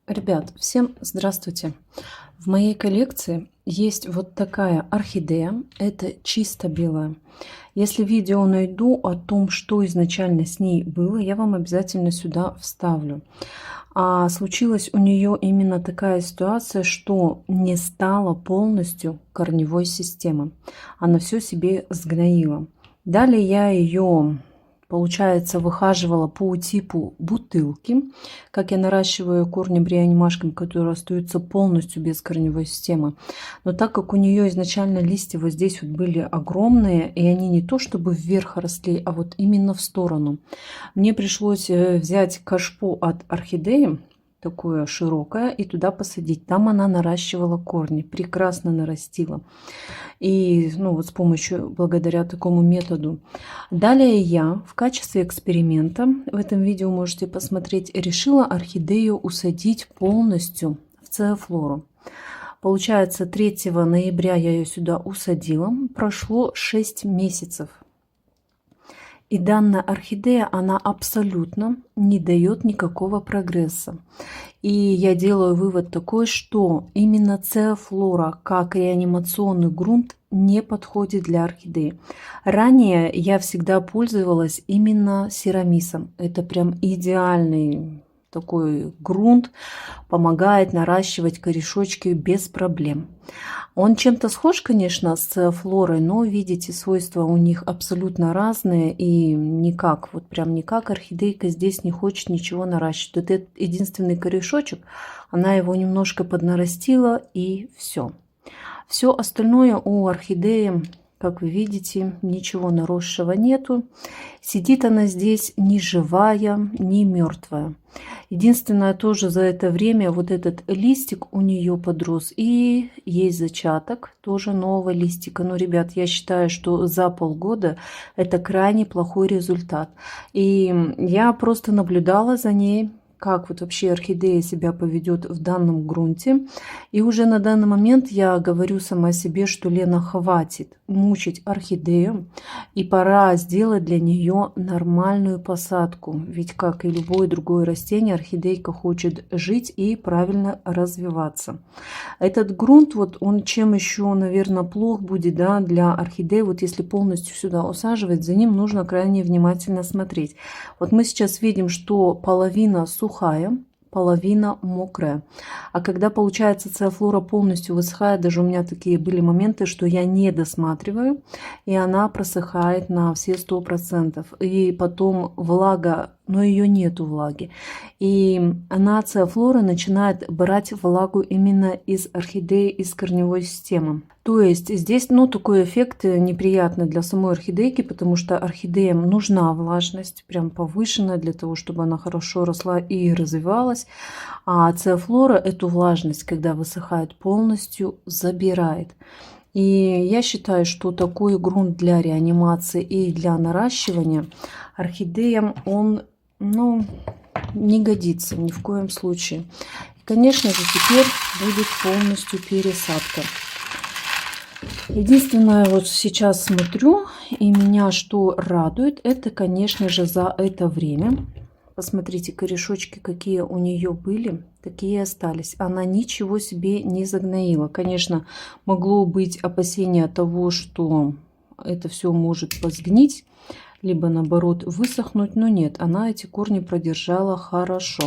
Ребят, всем здравствуйте! В моей коллекции есть вот такая орхидея. Это чисто белая. Если видео найду о том, что изначально с ней было, я вам обязательно сюда вставлю. А случилась у нее именно такая ситуация, что не стало полностью корневой системы. Она все себе сгноила. Далее я ее, получается, выхаживала по типу бутылки, как я наращиваю корни брианимашками, которые остаются полностью без корневой системы. Но так как у нее изначально листья вот здесь вот были огромные, и они не то чтобы вверх росли, а вот именно в сторону, мне пришлось взять кашпо от орхидеи, такое широкое, и туда посадить. Там она наращивала корни, прекрасно нарастила. И вот с помощью, благодаря такому методу. Далее я в качестве эксперимента, в этом видео можете посмотреть, решила орхидею усадить полностью в цеофлору. Получается, 3 ноября я ее сюда усадила. Прошло 6 месяцев. И данная орхидея, она абсолютно не дает никакого прогресса. И я делаю вывод такой, что именно цеофлора как реанимационный грунт не подходит для орхидеи. Ранее я всегда пользовалась именно серамисом. Это прям идеальный такой грунт, помогает наращивать корешочки без проблем. Он чем-то схож, конечно, с флорой, но видите, свойства у них абсолютно разные, и никак, вот прям никак орхидейка здесь не хочет ничего наращивать. Это единственный корешочек, она его немножко поднарастила, и все. Все остальное у орхидеи, как вы видите, ничего наросшего нету. Сидит она здесь ни живая, ни мертвая. Единственное, тоже за это время вот этот листик у нее подрос. И есть зачаток тоже нового листика. Но, ребят, я считаю, что за полгода это крайне плохой результат. И я просто наблюдала за ней, как вот вообще орхидея себя поведет в данном грунте. И уже на данный момент я говорю сама себе, что, Лена, хватит мучить орхидею, и пора сделать для нее нормальную посадку. Ведь, как и любое другое растение, орхидейка хочет жить и правильно развиваться. Этот грунт, вот он чем еще, наверное, плох будет, да, для орхидеи, вот если полностью сюда усаживать, за ним нужно крайне внимательно смотреть. Вот мы сейчас видим, что половина сухая, половина мокрая. А когда, получается, цеофлора полностью высыхает, даже у меня такие были моменты, что я не досматриваю, и она просыхает на все 100%. И потом влага, но ее нету влаги. И она, цеофлора, начинает брать влагу именно из орхидеи, из корневой системы. То есть здесь, такой эффект неприятный для самой орхидейки, потому что орхидеям нужна влажность, прям повышенная, для того, чтобы она хорошо росла и развивалась. А цеофлора эту влажность, когда высыхает, полностью забирает. И я считаю, что такой грунт для реанимации и для наращивания орхидеям, он, не годится ни в коем случае. И, конечно же, теперь будет полностью пересадка. Единственное, вот сейчас смотрю, и меня что радует, это, конечно же, за это время. Посмотрите, корешочки какие у нее были, такие и остались. Она ничего себе не загноила. Конечно, могло быть опасение того, что это все может позгнить, либо наоборот высохнуть, но нет, она эти корни продержала хорошо.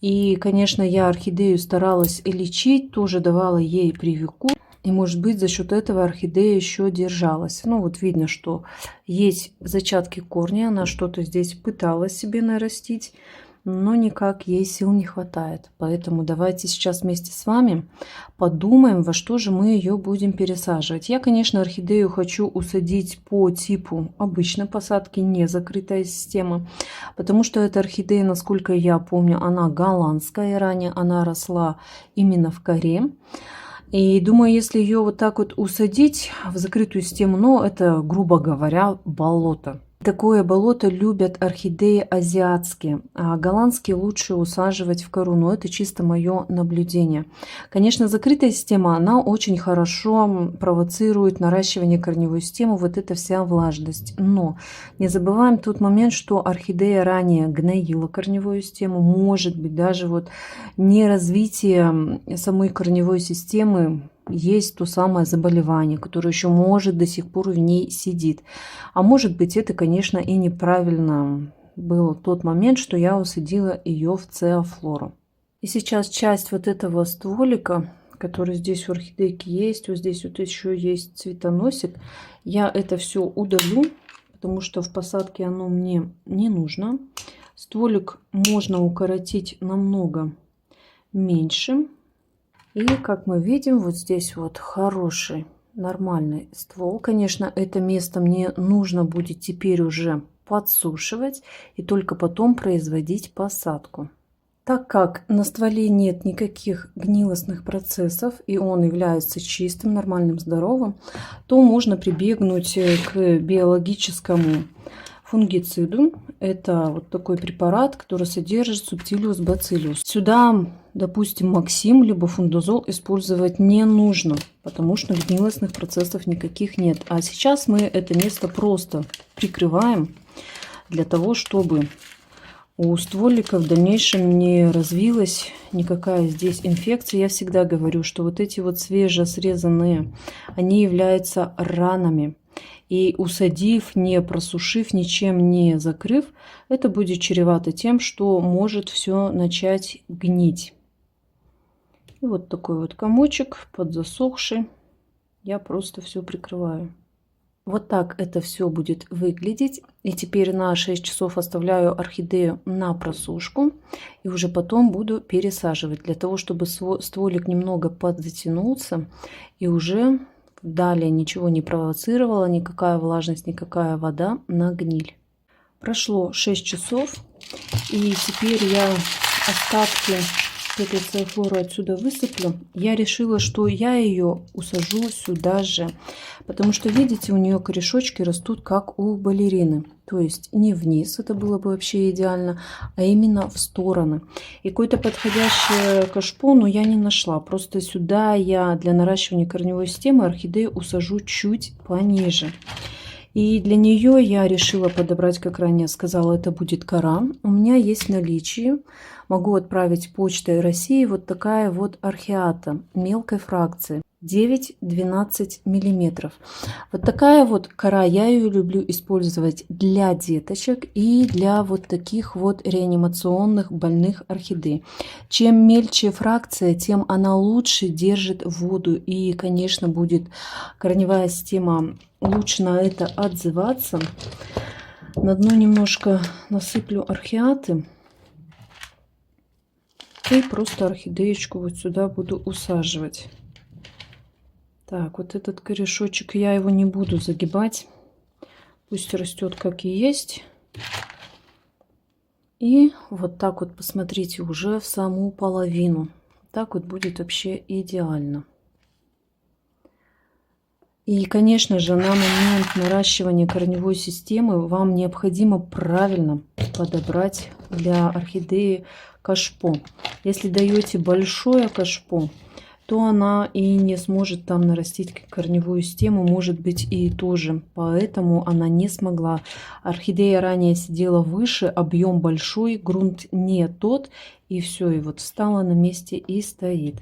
И, конечно, я орхидею старалась лечить, тоже давала ей прививку. И, может быть, за счет этого орхидея еще держалась. Вот видно, что есть зачатки корня. Она что-то здесь пыталась себе нарастить, но никак ей сил не хватает. Поэтому давайте сейчас вместе с вами подумаем, во что же мы ее будем пересаживать. Я, конечно, орхидею хочу усадить по типу обычной посадки, не закрытая система. Потому что эта орхидея, насколько я помню, она голландская. Ранее она росла именно в коре. И думаю, если ее вот так вот усадить в закрытую систему, это, грубо говоря, болото. Такое болото любят орхидеи азиатские, а голландские лучше усаживать в кору. Но это чисто мое наблюдение. Конечно, закрытая система, она очень хорошо провоцирует наращивание корневой системы, вот эта вся влажность. Но не забываем тот момент, что орхидея ранее гноила корневую систему, может быть даже вот неразвитие самой корневой системы, есть то самое заболевание, которое еще может до сих пор в ней сидит. А может быть, это, конечно, и неправильно был тот момент, что я усадила ее в цеофлору. И сейчас часть вот этого стволика, который здесь у орхидейки есть, вот здесь вот еще есть цветоносик, я это все удалю, потому что в посадке оно мне не нужно. Стволик можно укоротить намного меньше. И как мы видим, вот здесь вот хороший нормальный ствол. Конечно, это место мне нужно будет теперь уже подсушивать и только потом производить посадку. Так как на стволе нет никаких гнилостных процессов и он является чистым, нормальным, здоровым, то можно прибегнуть к биологическому фунгициду. Это вот такой препарат, который содержит субтилиус бациллус. Сюда, допустим, Максим либо фундазол использовать не нужно, потому что гнилостных процессов никаких нет. А сейчас мы это место просто прикрываем для того, чтобы у стволика в дальнейшем не развилась никакая здесь инфекция. Я всегда говорю, что вот эти вот свежесрезанные, они являются ранами. И усадив, не просушив, ничем не закрыв, это будет чревато тем, что может все начать гнить. И вот такой вот комочек подзасохший. Я просто все прикрываю. Вот так это все будет выглядеть. И теперь на 6 часов оставляю орхидею на просушку. И уже потом буду пересаживать, для того, чтобы стволик немного подзатянулся. И уже далее ничего не провоцировало, никакая влажность, никакая вода на гниль. Прошло 6 часов. И теперь я остатки этой цеофлоры отсюда высыплю. Я решила, что я ее усажу сюда же. Потому что, видите, у нее корешочки растут как у балерины. То есть не вниз, это было бы вообще идеально, а именно в стороны. И какое-то подходящее кашпо, но я не нашла. Просто сюда я для наращивания корневой системы орхидею усажу чуть пониже. И для нее я решила подобрать, как ранее сказала, это будет кора. У меня есть в наличии, могу отправить почтой России, вот такая вот орхиата мелкой фракции. 9-12 миллиметров. Вот такая вот кора, я ее люблю использовать для деточек и для вот таких вот реанимационных больных орхидей. Чем мельче фракция, тем она лучше держит воду и, конечно, будет корневая система лучше на это отзываться. На дно немножко насыплю орхиаты и просто орхидеечку вот сюда буду усаживать. Так, вот этот корешочек, я его не буду загибать. Пусть растет как и есть. И вот так вот, посмотрите, уже в саму половину. Так вот будет вообще идеально. И, конечно же, на момент наращивания корневой системы вам необходимо правильно подобрать для орхидеи кашпо. Если даете большое кашпо, то она и не сможет там нарастить корневую систему, может быть и тоже. Поэтому она не смогла. Орхидея ранее сидела выше, объем большой, грунт не тот. И все, и вот встала на месте и стоит.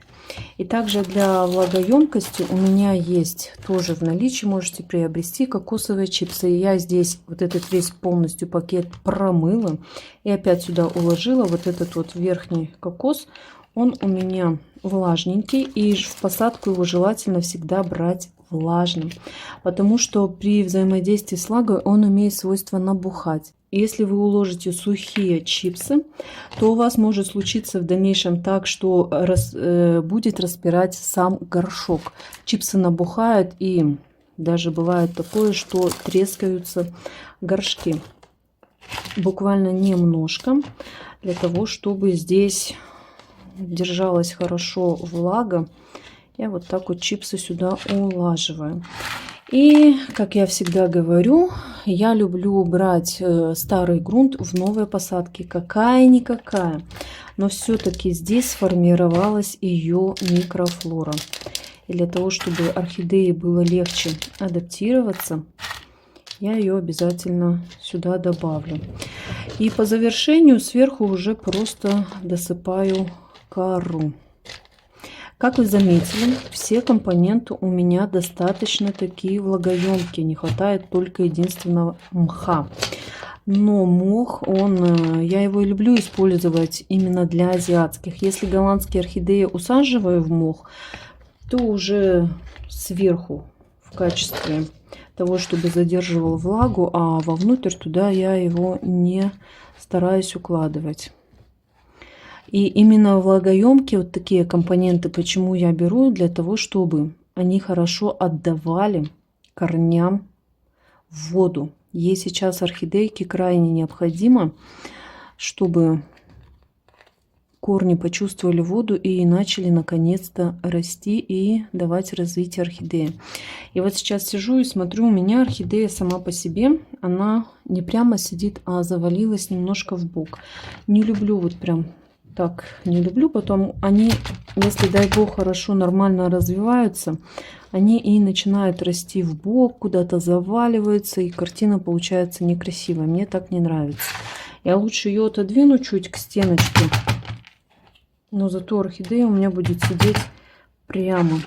И также для влагоемкости у меня есть тоже в наличии, можете приобрести кокосовые чипсы. Я здесь вот этот весь полностью пакет промыла. И опять сюда уложила вот этот вот верхний кокос. Он у меня влажненький, и в посадку его желательно всегда брать влажным, потому что при взаимодействии с влагой он имеет свойство набухать. И если вы уложите сухие чипсы, то у вас может случиться в дальнейшем так, что будет распирать сам горшок. Чипсы набухают, и даже бывает такое, что трескаются горшки. Буквально немножко, для того, чтобы здесь держалась хорошо влага. Я вот так вот чипсы сюда улаживаю. И, как я всегда говорю, я люблю брать старый грунт в новые посадки. Какая-никакая. Но все-таки здесь сформировалась ее микрофлора. И для того, чтобы орхидее было легче адаптироваться, я ее обязательно сюда добавлю. И по завершению сверху уже просто досыпаю кору. Как вы заметили, все компоненты у меня достаточно такие влагоемкие. Не хватает только единственного мха. Но мох, я его люблю использовать именно для азиатских. Если голландские орхидеи усаживаю в мох, то уже сверху в качестве того, чтобы задерживал влагу, а вовнутрь туда я его не стараюсь укладывать. И именно влагоемкие вот такие компоненты, почему я беру, для того, чтобы они хорошо отдавали корням воду. Ей сейчас орхидейке крайне необходимо, чтобы корни почувствовали воду и начали наконец-то расти и давать развитие орхидеи. И вот сейчас сижу и смотрю, у меня орхидея сама по себе, она не прямо сидит, а завалилась немножко в бок. Не люблю вот прям так, не люблю. Потом они, если дай бог хорошо нормально развиваются, они и начинают расти в бок, куда-то заваливаются, и картина получается некрасивая. Мне так не нравится. Я лучше ее отодвину чуть к стеночке, но зато орхидея у меня будет сидеть прямо.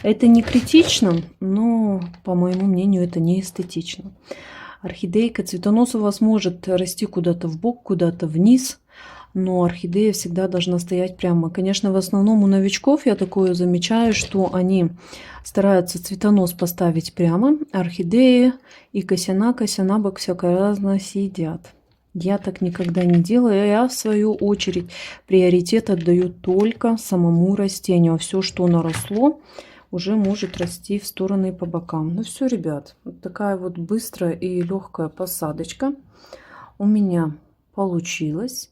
Это не критично, но, по моему мнению, это не эстетично. Орхидейка цветонос у вас может расти куда-то в бок, куда-то вниз, но орхидея всегда должна стоять прямо. Конечно, в основном у новичков я такое замечаю, что они стараются цветонос поставить прямо, орхидеи и косяна-бок всякое разное сидят. Я так никогда не делаю. Я, в свою очередь, приоритет отдаю только самому растению. А все, что наросло, уже может расти в стороны и по бокам. Ну все, ребят, вот такая вот быстрая и легкая посадочка у меня получилась.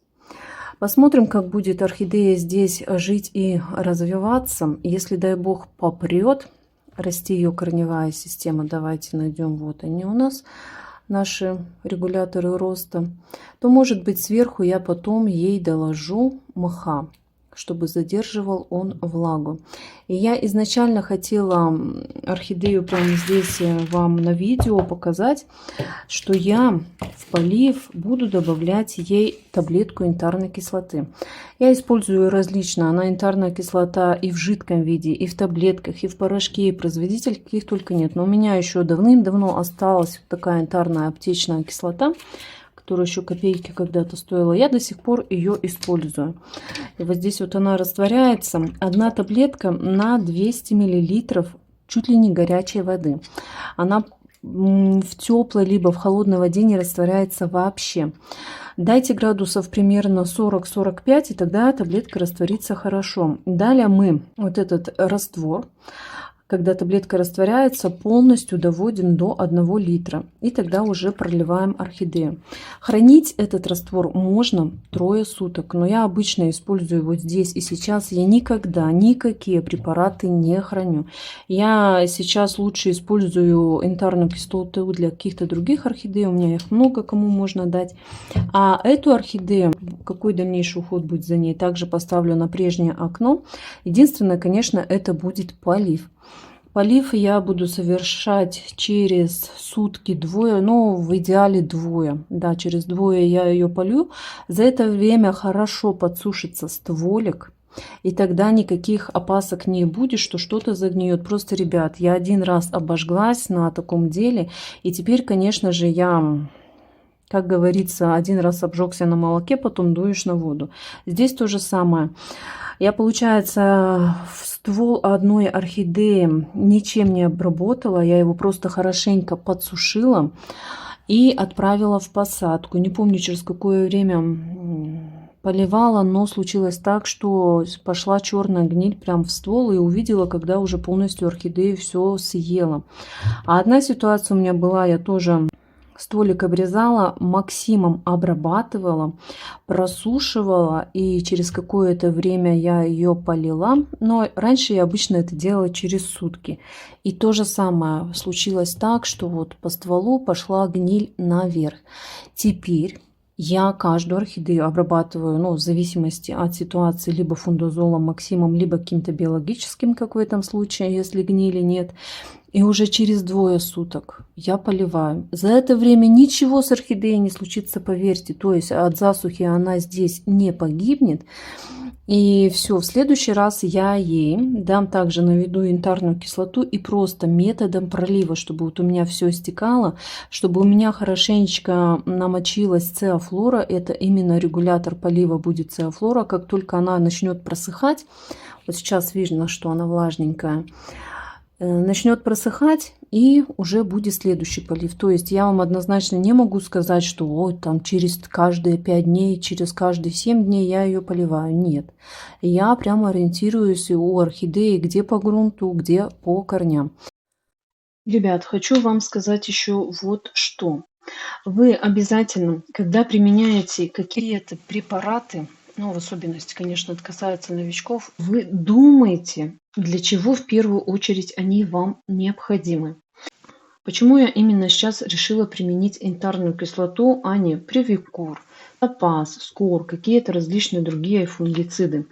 Посмотрим, как будет орхидея здесь жить и развиваться. Если, дай бог, попрет расти ее корневая система, давайте найдем, вот они у нас, наши регуляторы роста, то, может быть, сверху я потом ей доложу мха, чтобы задерживал он влагу. И я изначально хотела орхидею прямо здесь вам на видео показать, что я в полив буду добавлять ей таблетку янтарной кислоты. Я использую различно. Она янтарная кислота и в жидком виде, и в таблетках, и в порошке, и производитель каких только нет. Но у меня еще давным-давно осталась вот такая янтарная аптечная кислота, которая еще копейки когда-то стоила. Я до сих пор ее использую. И вот здесь вот она растворяется. Одна таблетка на 200 мл чуть ли не горячей воды. Она в теплой либо в холодной воде не растворяется вообще. Дайте градусов примерно 40-45, и тогда таблетка растворится хорошо. Далее мы вот этот раствор, когда таблетка растворяется, полностью доводим до 1 литра. И тогда уже проливаем орхидею. Хранить этот раствор можно 3 суток. Но я обычно использую его здесь и сейчас. Я никогда никакие препараты не храню. Я сейчас лучше использую янтарную кислоту для каких-то других орхидей. У меня их много, кому можно дать. А эту орхидею, какой дальнейший уход будет за ней, также поставлю на прежнее окно. Единственное, конечно, это будет полив. Полив я буду совершать через сутки 2, но в идеале 2. Да, через 2 я ее полью. За это время хорошо подсушится стволик. И тогда никаких опасок не будет, что что-то загниет. Просто, ребят, я 1 раз обожглась на таком деле. И теперь, конечно же, я, как говорится, 1 раз обжегся на молоке, потом дуешь на воду. Здесь то же самое. Я, получается, в ствол одной орхидеи ничем не обработала. Я его просто хорошенько подсушила и отправила в посадку. Не помню, через какое время поливала, но случилось так, что пошла черная гниль прям в ствол, и увидела, когда уже полностью орхидею все съела. А одна ситуация у меня была, я тоже стволик обрезала, максимом обрабатывала, просушивала, и через какое-то время я ее полила. Но раньше я обычно это делала через сутки. И то же самое случилось так, что вот по стволу пошла гниль наверх. Теперь я каждую орхидею обрабатываю, ну, в зависимости от ситуации, либо фундазолом максимум, либо каким-то биологическим, как в этом случае, если гнили нет. И уже через 2 суток я поливаю. За это время ничего с орхидеей не случится, поверьте. То есть от засухи она здесь не погибнет. И все, в следующий раз я ей дам также наведу янтарную кислоту и просто методом пролива, чтобы вот у меня все стекало, чтобы у меня хорошенечко намочилась циафлора. Это именно регулятор полива будет циафлора. Как только она начнет просыхать, вот сейчас видно, что она влажненькая, начнет просыхать, и уже будет следующий полив. То есть я вам однозначно не могу сказать, что вот там через каждые 5 дней, через каждые 7 дней я ее поливаю. Нет. Я прямо ориентируюсь у орхидеи, где по грунту, где по корням. Ребят, хочу вам сказать еще вот что. Вы обязательно, когда применяете какие-то препараты, ну, в особенности, конечно, это касается новичков, вы думаете, для чего в первую очередь они вам необходимы. Почему я именно сейчас решила применить янтарную кислоту, а не Привикур, Топаз, Скор, какие-то различные другие фунгициды?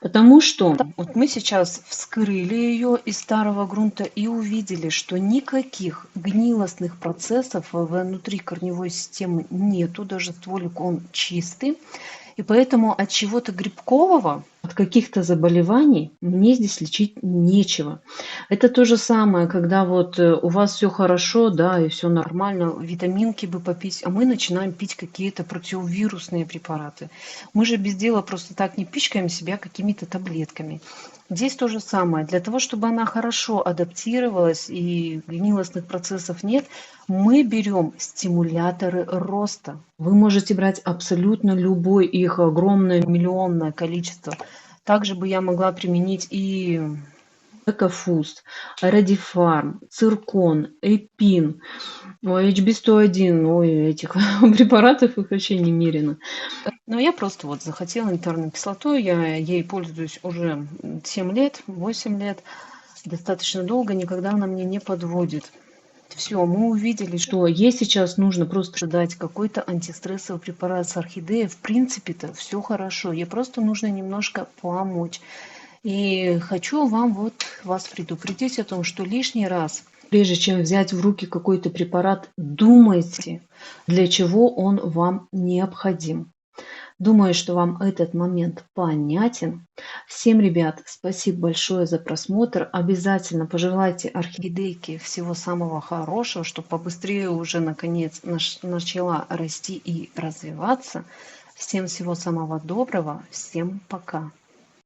Потому что вот мы сейчас вскрыли ее из старого грунта и увидели, что никаких гнилостных процессов внутри корневой системы нету, даже стволик он чистый. И поэтому от чего-то грибкового, от каких-то заболеваний мне здесь лечить нечего. Это то же самое, когда вот у вас все хорошо, да, и все нормально, витаминки бы попить, а мы начинаем пить какие-то противовирусные препараты. Мы же без дела просто так не пичкаем себя какими-то таблетками. Здесь то же самое. Для того, чтобы она хорошо адаптировалась и гнилостных процессов нет, мы берем стимуляторы роста. Вы можете брать абсолютно любой, их огромное миллионное количество. Также бы я могла применить и Экофуст, Радифарм, Циркон, Эпин, HB101, ой, этих препаратов их вообще немерено. Но я просто вот захотела янтарную кислоту, я ей пользуюсь уже 7 лет, 8 лет, достаточно долго, никогда она мне не подводит. Все, мы увидели, что ей сейчас нужно просто дать какой-то антистрессовый препарат с орхидеей. В принципе-то все хорошо, ей просто нужно немножко помочь. И хочу вам вот вас предупредить о том, что лишний раз, прежде чем взять в руки какой-то препарат, думайте, для чего он вам необходим. Думаю, что вам этот момент понятен. Всем, ребят, спасибо большое за просмотр. Обязательно пожелайте орхидейке всего самого хорошего, чтобы побыстрее уже наконец начала расти и развиваться. Всем всего самого доброго. Всем пока.